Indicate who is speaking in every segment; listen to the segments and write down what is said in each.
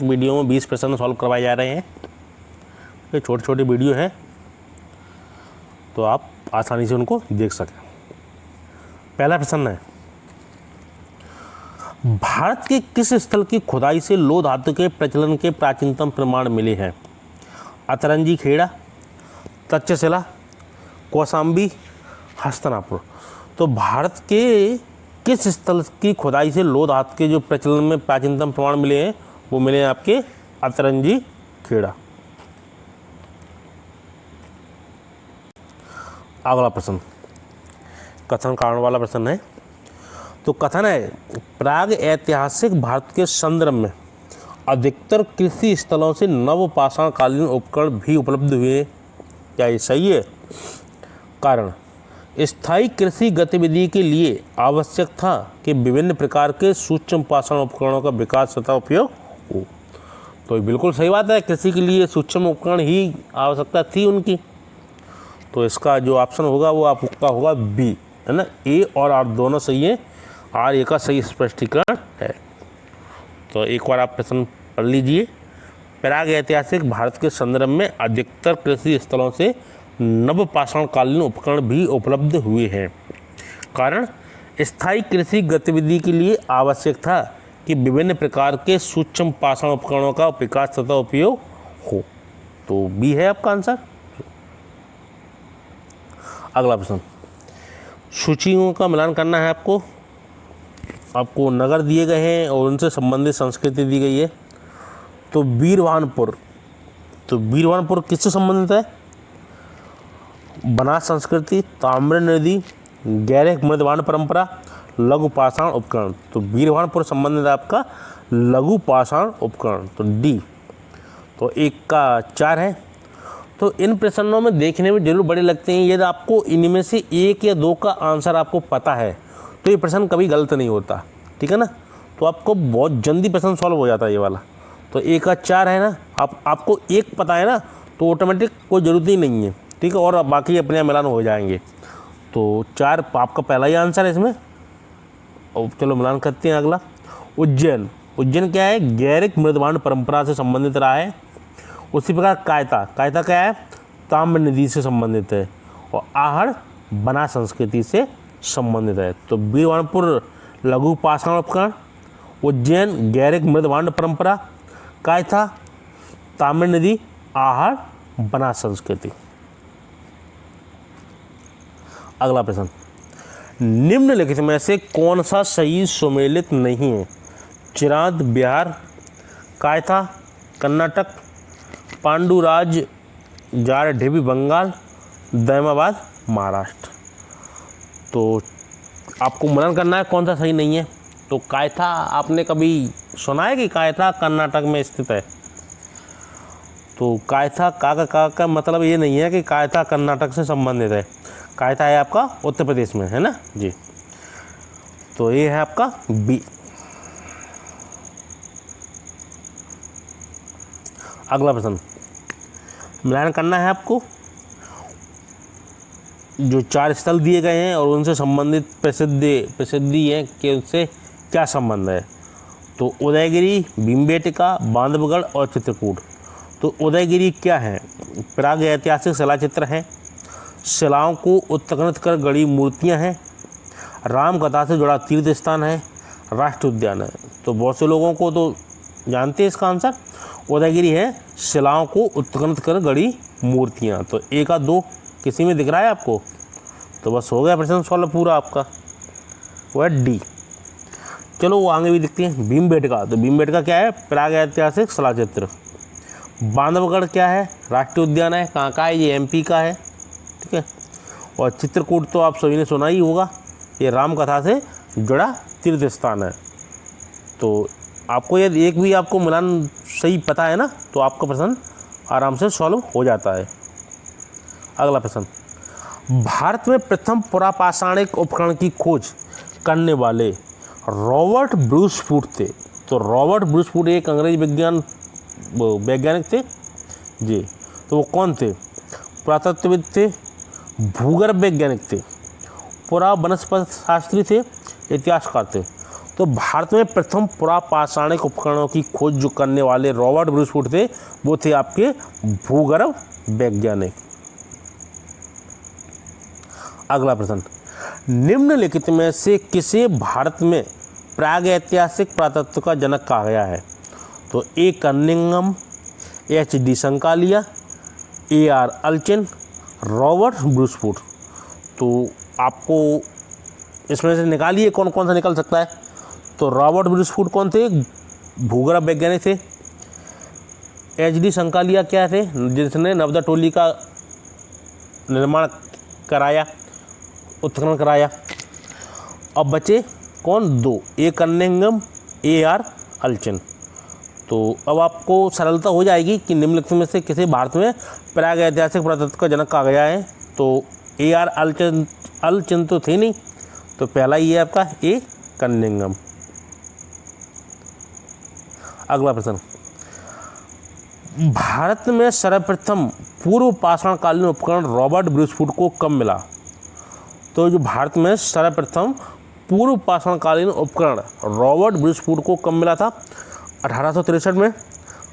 Speaker 1: Video में 20 प्रश्न solve करवाए जा रहे हैं। ये छोटे छोटे वीडियो हैं तो आप आसानी से उनको देख सकें। पहला प्रश्न है, भारत के किस स्थल की खुदाई से लौह धातु के प्रचलन के प्राचीनतम प्रमाण मिले हैं? अतरंजी खेड़ा, तक्षशिला, कौशाम्बी, हस्तिनापुर। तो भारत के किस स्थल की खुदाई से लौह धातु के जो प्रचलन में प्राचीनतम प्रमाण मिले हैं वो मिले हैं आपके अतरंजी खेड़ा। अगला प्रश्न कथन कारण वाला प्रश्न है। तो कथन है, प्राग ऐतिहासिक भारत के संदर्भ में अधिकतर कृषि स्थलों से नवपाषाण कालीन उपकरण भी उपलब्ध हुए। क्या ये सही है? कारण, स्थायी कृषि गतिविधि के लिए आवश्यक था कि विभिन्न प्रकार के सूक्ष्म पाषाण उपकरणों का विकास तथा उपयोग हो। तो ये बिल्कुल सही बात है, कृषि के लिए सूक्ष्म उपकरण ही आवश्यकता थी उनकी। तो इसका जो ऑप्शन होगा वो आपका होगा बी, है ना। ए और आर दोनों सही है, आर ए का सही स्पष्टीकरण है। तो एक बार आप प्रश्न पढ़ लीजिए। प्राग ऐतिहासिक भारत के संदर्भ में अधिकतर कृषि स्थलों से नवपाषाण कालीन उपकरण भी उपलब्ध हुए हैं। कारण, स्थायी कृषि गतिविधि के लिए आवश्यक था कि विभिन्न प्रकार के सूक्ष्म पाषाण उपकरणों का विकास तथा उपयोग हो। तो बी है आपका आंसर। अगला प्रश्न, सूचियों का मिलान करना है आपको। आपको नगर दिए गए हैं और उनसे संबंधित संस्कृति दी गई है। तो वीरवानपुर किससे संबंधित है? बनास संस्कृति, ताम्र नदी, गैरिक मृदवान परंपरा, लघु पाषाण उपकरण। तो वीरवानपुर संबंधित है आपका लघु पाषाण उपकरण, तो डी। तो 1 का 4 है। तो इन प्रश्नों में देखने में जरूर बड़े लगते हैं, यदि आपको इनमें से 1 या 2 का आंसर आपको पता है तो ये प्रश्न कभी गलत नहीं होता, ठीक है ना। तो आपको बहुत जल्दी प्रश्न सॉल्व हो जाता है ये वाला। तो 1 का 4 है ना, आपको 1 पता है ना तो ऑटोमेटिक कोई ज़रूरत ही नहीं है, ठीक है, और बाकी अपने यहाँ मिलान हो जाएंगे। तो 4 आपका पहला ही आंसर है इसमें। और चलो मिलान करते हैं अगला। उज्जैन क्या है? गैरिक मृदवान परंपरा से संबंधित रहा है। उसी प्रकार कायता क्या है? ताम्र नदी से संबंधित है। और आहड़ बना संस्कृति से संबंधित है। तो वीरवानपुर लघु पाषाण उपकरण, उज्जैन गैरिक मृदवान परंपरा, कायता ताम्र नदी, आहड़ बना संस्कृति। अगला प्रश्न, निम्नलिखित में से कौन सा सही सुमेलित नहीं है? चिरांद बिहार, कायथा कर्नाटक, पांडुराज जारढेवी बंगाल, दैमाबाद महाराष्ट्र। तो आपको मनन करना है कौन सा सही नहीं है। तो कायथा आपने कभी सुना है कि कायथा कर्नाटक में स्थित है? तो कायथा का मतलब ये नहीं है कि कायथा कर्नाटक से संबंधित है। कायथा है आपका उत्तर प्रदेश में, है ना जी। तो ये है आपका बी। अगला प्रश्न, मिलान करना है आपको। जो 4 स्थल दिए गए हैं और उनसे संबंधित प्रसिद्धि है कि उनसे क्या संबंध है। तो उदयगिरी, भीमबेटका, बांधवगढ़ और चित्रकूट। तो उदयगिरी क्या है? प्राग ऐतिहासिक शिला चित्र हैं, शिलाओं को उत्खनन कर गढ़ी मूर्तियां हैं, राम कथा से जुड़ा तीर्थ स्थान है, राष्ट्रीय उद्यान है। तो बहुत से लोगों को तो जानते हैं इसका आंसर उदयगिरी है, शिलाओं को उत्खनन कर गढ़ी मूर्तियां। तो 1 का 2 किसी में दिख रहा है आपको? तो बस हो गया प्रश्न सॉल्व पूरा आपका, वो है डी। चलो वो आगे भी दिखती हैं। भीमबेटका, तो भीमबेटका क्या है? प्राग ऐतिहासिक शिला चित्र। बांधवगढ़ क्या है? राष्ट्रीय उद्यान है। कहाँ का है? ये एमपी का है, ठीक है। और चित्रकूट तो आप सभी ने सुना ही होगा, ये राम कथा से जुड़ा तीर्थ स्थान है। तो आपको यदि एक भी आपको मिलान सही पता है ना तो आपका प्रश्न आराम से सॉल्व हो जाता है। अगला प्रश्न, भारत में प्रथम पुरापाषाणिक उपकरण की खोज करने वाले रॉबर्ट ब्रूस फूट थे। तो रॉबर्ट ब्रूस फूट एक अंग्रेज वैज्ञानिक थे जी। तो वो कौन थे? पुरातत्वविद थे, भूगर्भ वैज्ञानिक थे, पुरा वनस्पति शास्त्री थे, इतिहासकार थे। तो भारत में प्रथम पुरापाषाणिक उपकरणों की खोज जो करने वाले रॉबर्ट ब्रूसफुट थे, वो थे आपके भूगर्भ वैज्ञानिक। अगला प्रश्न, निम्नलिखित में से किसे भारत में प्रागैतिहासिक पुरातत्व का जनक कहा गया है? तो A Cunningham, H D. Sankalia, A R. Allchin, Robert Bruce Foote. तो आपको इसमें से निकालिए कौन कौन सा निकल सकता है। तो रॉबर्ट ब्रूसफुट कौन थे? भूगर्भ वैज्ञानिक थे। एच.डी. संकालिया क्या थे? जिसने नर्मदा टोली का निर्माण कराया, उत्खनन कराया। अब बचे कौन? दो, ए कनिंघम, ए.आर. अल्चिन। तो अब आपको सरलता हो जाएगी कि निम्नलिखित में से किसे भारत में प्रागैतिहासिक पुरातत्व का जनक कहा गया है। तो ए.आर. अल्चिन तो थे नहीं, तो पहला ही है आपका ए कनिंघम। अगला प्रश्न, भारत में सर्वप्रथम पूर्व पाषाणकालीन उपकरण रॉबर्ट ब्रूसफुट को कब मिला? तो जो भारत में सर्वप्रथम पूर्व पाषाणकालीन उपकरण रॉबर्ट ब्रूसफुट को कब मिला था? 1863 में,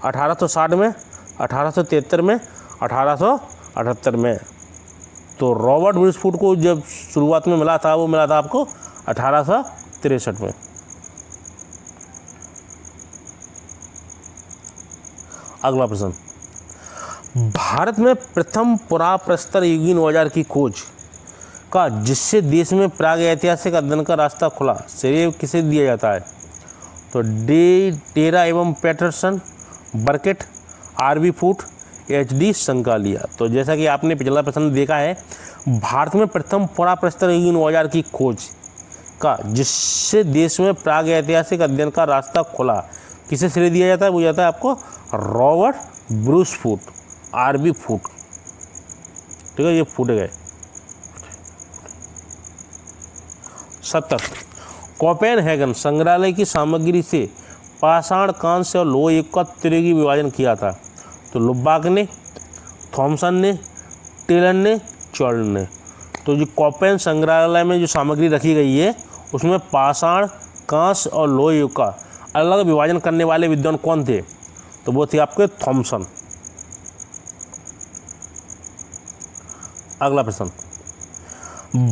Speaker 1: 1860 में, 1873 में, 1878 में। तो रॉबर्ट ब्रूसफुट को जब शुरुआत में मिला था, वो मिला था आपको 1863 में। अगला प्रश्न, भारत में प्रथम पुराप्रस्तर युगीन औजार की खोज का जिससे देश में प्रागैतिहासिक अध्ययन का रास्ता खुला, श्रेय किसे दिया जाता है? तो टेरा एवं पैटरसन, बर्केट, आर.बी. फूट, एच.डी. संकालिया। तो जैसा कि आपने पिछला प्रश्न देखा है, भारत में प्रथम पुराप्रस्तर युगीन औजार की खोज का जिससे देश में प्रागैतिहासिक अध्ययन का रास्ता खुला, किसे श्रेय दिया जाता है? वो जाता है आपको रॉबर्ट ब्रूसफुट, आर.बी. फूट। ठीक है, ये फूट गए। 70, कोपेनहेगन संग्रहालय की सामग्री से पाषाण, कांस्य और लोह युग का त्रियुगी विभाजन किया था। तो लुब्बाक ने, थॉमसन ने, टेलर ने, चॉर्ल्स ने। तो जो कोपेन संग्रहालय में जो सामग्री रखी गई है, उसमें पाषाण, कांस्य और लोह युग का अलग विभाजन करने वाले विद्वान कौन थे? तो वो थे आपके थॉमसन। अगला प्रश्न,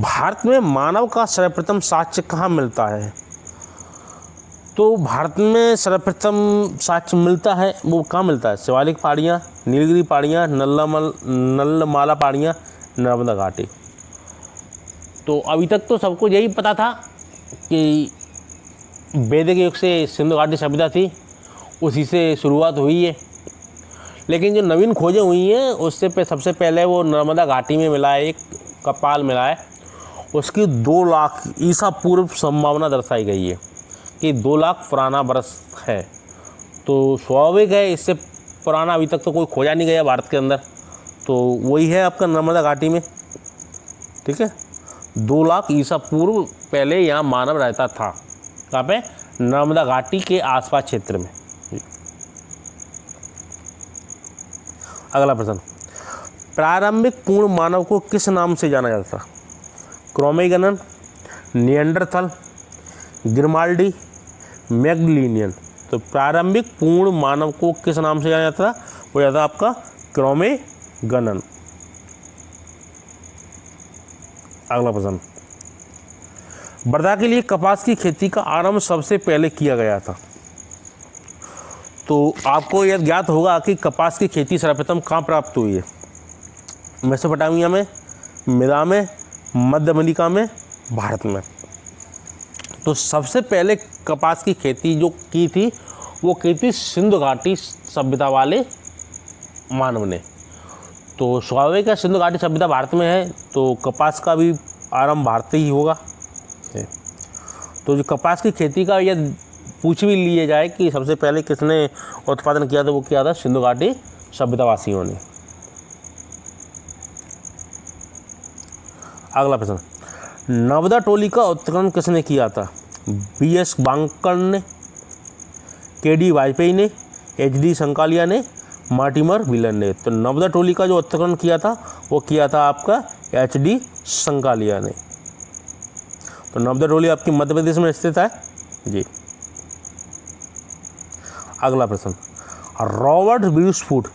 Speaker 1: भारत में मानव का सर्वप्रथम साक्ष्य कहाँ मिलता है? तो भारत में सर्वप्रथम साक्ष्य मिलता है, वो कहाँ मिलता है? शिवालिक पहाड़ियाँ, नीलगिरी पहाड़ियाँ, नल्लमाला पहाड़ियाँ, नर्मदा घाटी। तो अभी तक तो सबको यही पता था कि वैदिक युग से सिंधु घाटी सभ्यता थी, उसी से शुरुआत हुई है। लेकिन जो नवीन खोजें हुई हैं, उससे सबसे पहले वो नर्मदा घाटी में मिला है, एक कपाल मिला है, उसकी 2 लाख ईसा पूर्व संभावना दर्शाई गई है कि 2 लाख पुराना वर्ष है। तो स्वाभाविक है, इससे पुराना अभी तक तो कोई खोजा नहीं गया भारत के अंदर, तो वही है आपका नर्मदा घाटी में। ठीक है, 2 लाख ईसा पूर्व पहले यहाँ मानव रहता था। कहाँ पे? नर्मदा घाटी के आसपास क्षेत्र में। अगला प्रश्न, प्रारंभिक पूर्ण मानव को किस नाम से जाना जाता था? क्रोमैगनन, निएंडरथल, ग्रिमाल्डी, मैगलिनियन। तो प्रारंभिक पूर्ण मानव को किस नाम से जाना जाता था? वो जाता आपका क्रोमैगनन। अगला प्रश्न, वर्धा के लिए कपास की खेती का आरंभ सबसे पहले किया गया था। तो आपको यह ज्ञात होगा कि कपास की खेती सर्वप्रथम कहाँ प्राप्त हुई है? मेसोपोटामिया में, मिदा में, मध्य अमेरिका में, भारत में। तो सबसे पहले कपास की खेती जो की थी, वो की थी सिंधु घाटी सभ्यता वाले मानव ने। तो स्वाभाविक है, सिंधु घाटी सभ्यता भारत में है, तो कपास का भी आरंभ भारत ही होगा। तो जो कपास की खेती का यह पूछ भी लिए जाए कि सबसे पहले किसने उत्पादन किया, तो वो किया था सिंधु घाटी सभ्यतावासियों ने। अगला प्रश्न, नर्मदा टोली का उत्खनन किसने किया था? बी.एस. बांकर ने, के.डी. वाजपेयी ने, एच.डी. संकालिया ने, मार्टिमर विलन ने। तो नर्मदा टोली का जो उत्खनन किया था, वो किया था आपका एच.डी. संकालिया ने। तो नर्मदा टोली आपकी मध्य प्रदेश में स्थित है। जी। अगला प्रश्न, रॉबर्ट ब्रूसफुट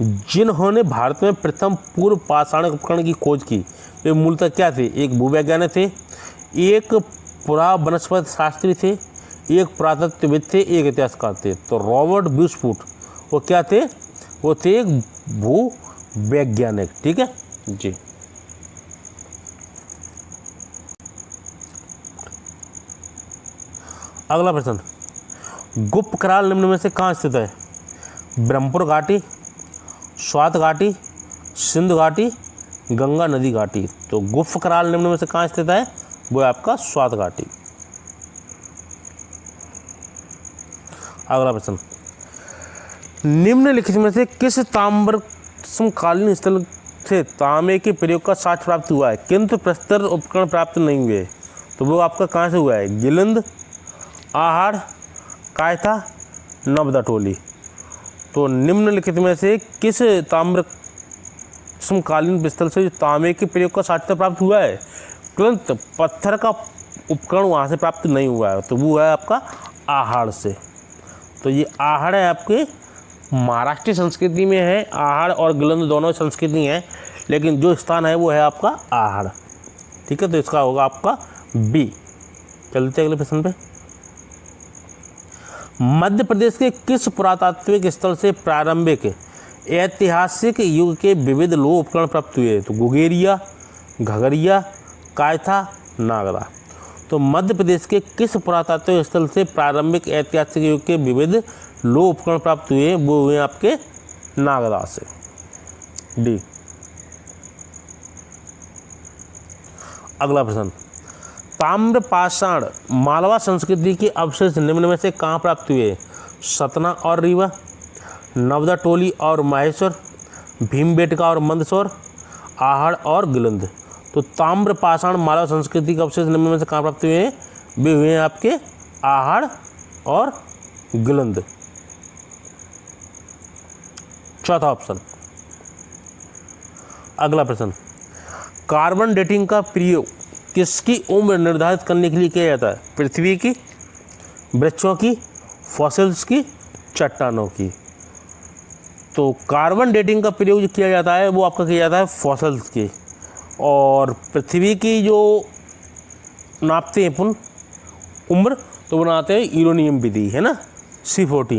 Speaker 1: जिन्होंने भारत में प्रथम पूर्व पाषाण उपकरण की खोज की, वे मूलतः क्या थे? एक भूवैज्ञानिक थे, एक पुरा वनस्पति शास्त्री थे, एक पुरातत्वविद थे, एक इतिहासकार थे। तो रॉबर्ट ब्रूसफुट वो क्या थे? वो थे एक भूवैज्ञानिक। ठीक है जी। अगला प्रश्न, गुप्त कराल निम्न में से कहाँ स्थित है? ब्रह्मपुर घाटी, स्वात घाटी, सिंधु घाटी, गंगा नदी घाटी। तो गुप्त कराल निम्न में से कहाँ स्थित है? वो है आपका स्वात घाटी। अगला प्रश्न, निम्नलिखित में से किस ताम्र समकालीन स्थल से तांबे के प्रयोग का साक्ष्य प्राप्त हुआ है किंतु प्रस्तर उपकरण प्राप्त नहीं हुए? तो वो आपका कहाँ से हुआ है? गिलंद, आहड़, कायथा, नर्मदा टोली। तो निम्नलिखित में से किस ताम्र समकालीन स्थल से तांबे के प्रयोग का साक्ष्य प्राप्त हुआ है तुरंत पत्थर का उपकरण वहाँ से प्राप्त नहीं हुआ है? तो वो है आपका आहड़ से। तो ये आहड़ है आपके महाराष्ट्रीय संस्कृति में है। आहड़ और गिलंद दोनों संस्कृति हैं, लेकिन जो स्थान है वो है आपका आहड़। ठीक है, तो इसका होगा आपका बी। चलते अगले प्रश्न पे। मध्य प्रदेश के किस पुरातात्विक स्थल से प्रारंभिक ऐतिहासिक युग के विविध लोह उपकरण प्राप्त हुए? तो गुगेरिया, घगरिया, कायथा, नागदा। तो मध्य प्रदेश के किस पुरातात्विक स्थल से प्रारंभिक ऐतिहासिक युग के विविध लोह उपकरण प्राप्त हुए? वो हुए आपके नागदा से। डी। अगला प्रश्न, ताम्र पाषाण मालवा संस्कृति के अवशेष निम्न में से कहाँ प्राप्त हुए? सतना और रीवा, नर्मदा टोली और माहेश्वर, भीमबेटका और मंदसौर, आहड़ और गिलंद। तो ताम्र पाषाण मालवा संस्कृति के अवशेष निम्न में से कहाँ प्राप्त हुए हैं? वे हुए हैं आपके आहड़ और गिलंद। चौथा ऑप्शन। अगला प्रश्न, कार्बन डेटिंग का प्रयोग किसकी उम्र निर्धारित करने के लिए किया जाता है? पृथ्वी की, वृक्षों की, फॉसिल्स की, चट्टानों की। तो कार्बन डेटिंग का प्रयोग जो किया जाता है वो आपका किया जाता है फॉसिल्स की, और पृथ्वी की जो नापते हैं अपन उम्र तो बनाते हैं यूरेनियम विधि, है ना, C14।